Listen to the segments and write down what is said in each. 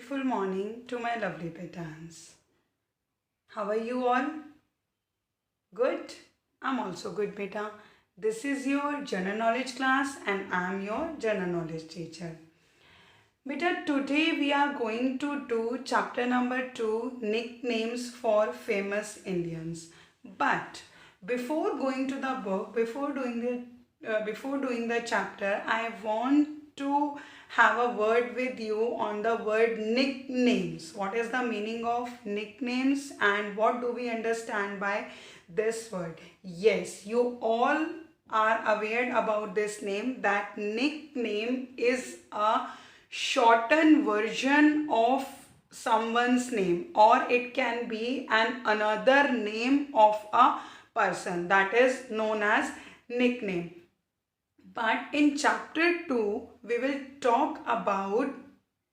beautiful morning to my lovely petans. How are you all? Good? I'm also good, beta. This is your general knowledge class and I'm your general knowledge teacher. Beta, today we are going to do chapter number 2, nicknames for famous Indians. But before going to the book, before doing the chapter, I want to have a word with you on the word nicknames. What is the meaning of nicknames and what do we understand by this word? Yes, you all are aware about this name, that nickname is a shortened version of someone's name, or it can be an another name of a person, that is known as nickname. But in chapter 2 we will talk about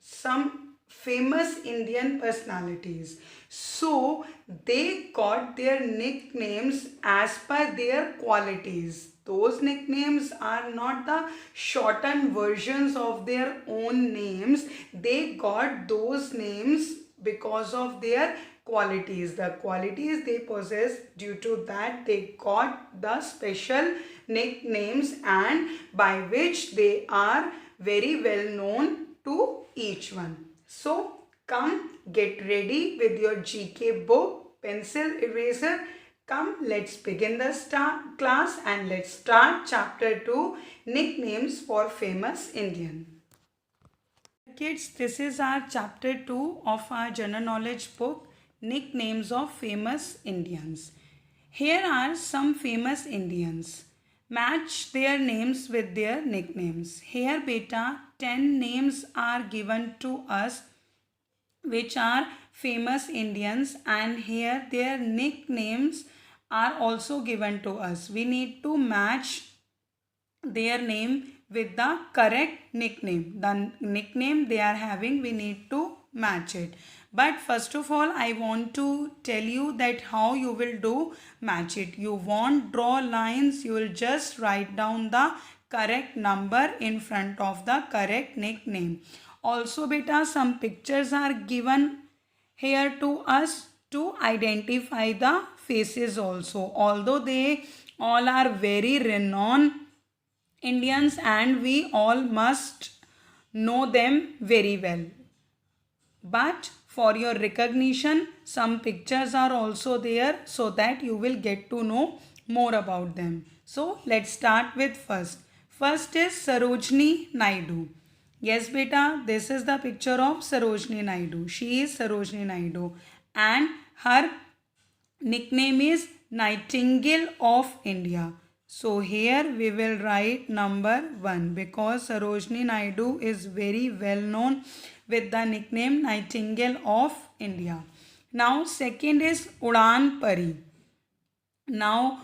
some famous Indian personalities. So they got their nicknames as per their qualities. Those nicknames are not the shortened versions of their own names. They got those names because of their qualities. The qualities they possess, due to that they got the special nicknames, and by which they are very well known to each one. So come, get ready with your GK book, pencil, eraser. Come, let's begin the class and let's start chapter 2, nicknames for famous Indian. Kids, this is our chapter 2 of our general knowledge book, nicknames of famous Indians. Here are some famous Indians. Match their names with their nicknames. Here beta 10 names are given to us which are famous Indians, and here their nicknames are also given to us. We need to match their name with the correct nickname. The nickname they are having, we need to match it. But first of all, I want to tell you that how you will do match it. You won't draw lines, you will just write down the correct number in front of the correct nickname. Also beta, some pictures are given here to us to identify the faces also. Although they all are very renowned Indians and we all must know them very well. But for your recognition, some pictures are also there so that you will get to know more about them. So let's start with first. First is Sarojini Naidu. Yes beta, this is the picture of Sarojini Naidu. She is Sarojini Naidu and her nickname is Nightingale of India. So here we will write number 1 because Sarojini Naidu is very well known with the nickname Nightingale of India. Now second is Udaan Pari. Now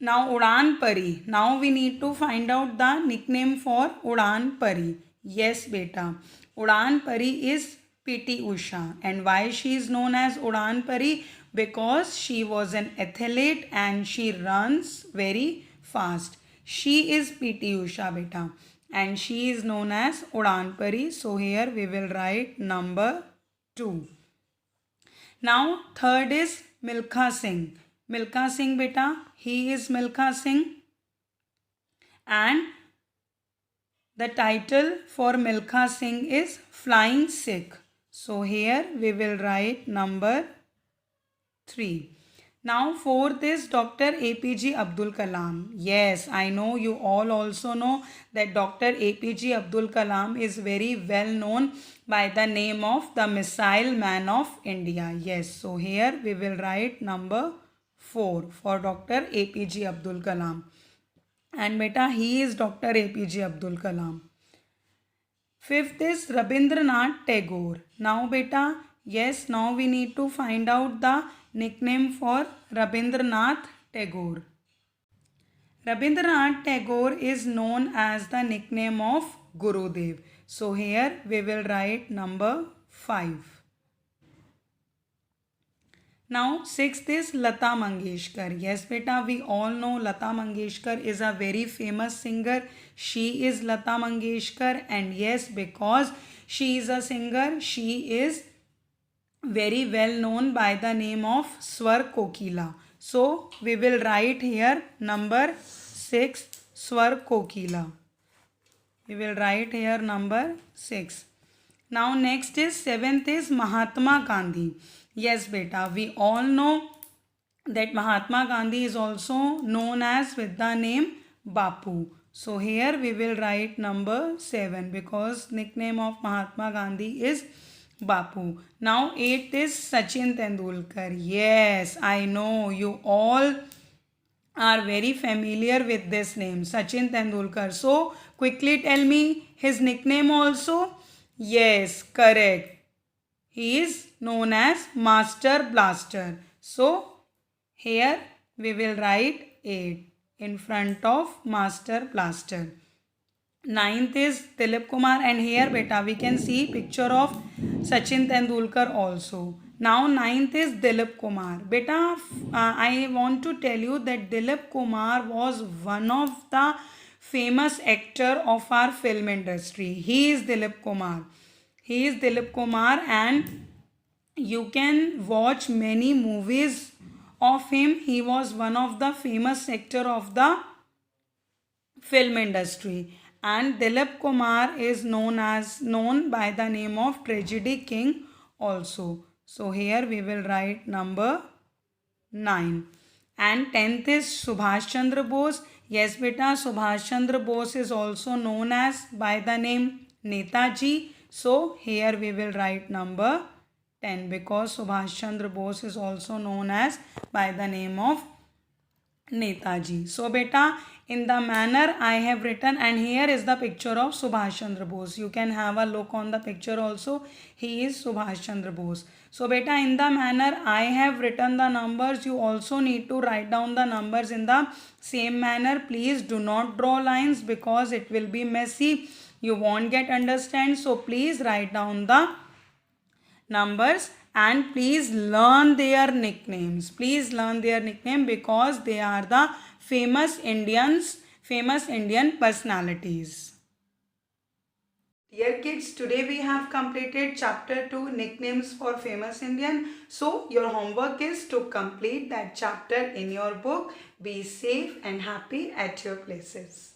Udaan Pari. Now we need to find out the nickname for Udaan Pari. Yes beta. Udaan Pari is PT Usha. And why she is known as Udaan Pari? Because she was an athlete and she runs very fast. She is PT Usha beta. And she is known as Udaan Pari. So here we will write number 2. Now third is Milkha Singh. Milkha Singh beta, he is Milkha Singh, and the title for Milkha Singh is Flying Sikh. So here we will write number 3. Now fourth is Dr. APJ Abdul Kalam. Yes, I know you all also know that Dr. APJ Abdul Kalam is very well known by the name of the Missile Man of India. Yes, so here we will write number 4 for Dr. APJ Abdul Kalam. And beta, he is Dr. APJ Abdul Kalam. Fifth is Rabindranath Tagore. Now beta, yes, now we need to find out the nickname for Rabindranath Tagore. Rabindranath Tagore is known as the nickname of Gurudev. So here we will write number 5. Now sixth is Lata Mangeshkar. Yes beta, we all know Lata Mangeshkar is a very famous singer. she is Lata Mangeshkar, and yes, because she is a singer, she is very well known by the name of Swar Kokila. So we will write here number 6, Swar Kokila. We will write here number 6. Now next is 7th is Mahatma Gandhi. Yes beta, we all know that Mahatma Gandhi is also known as with the name Bapu. So here we will write number 7 because nickname of Mahatma Gandhi is Bapu. Now 8th is Sachin Tendulkar. Yes, I know you all are very familiar with this name, Sachin Tendulkar. So quickly tell me his nickname also. Yes, correct. He is known as Master Blaster. So here we will write 8 in front of Master Blaster. 9th is Dilip Kumar, and here beta we can see picture of Sachin Tendulkar also. Now 9th is Dilip Kumar. Beta, I want to tell you that Dilip Kumar was one of the famous actor of our film industry. He is Dilip Kumar. He is Dilip Kumar, and you can watch many movies of him. He was one of the famous actor of the film industry, and Dilip Kumar is known by the name of Tragedy King also. So here we will write number 9. And 10th is Subhash Chandra Bose. Yes beta, Subhash Chandra Bose is also known as by the name Netaji. So here we will write number 10 because Subhash Chandra Bose is also known as by the name of Netaji. So beta, in the manner I have written, and here is the picture of Subhash Chandra Bose. You can have a look on the picture also. He is Subhash Chandra Bose. So beta, in the manner I have written the numbers, you also need to write down the numbers in the same manner. Please do not draw lines because it will be messy. You won't get understand. So please write down the numbers and please learn their nicknames. Please learn their nickname because they are the famous Indian personalities. Dear kids, today we have completed chapter 2, nicknames for famous Indian. So your homework is to complete that chapter in your book. Be safe and happy at your places.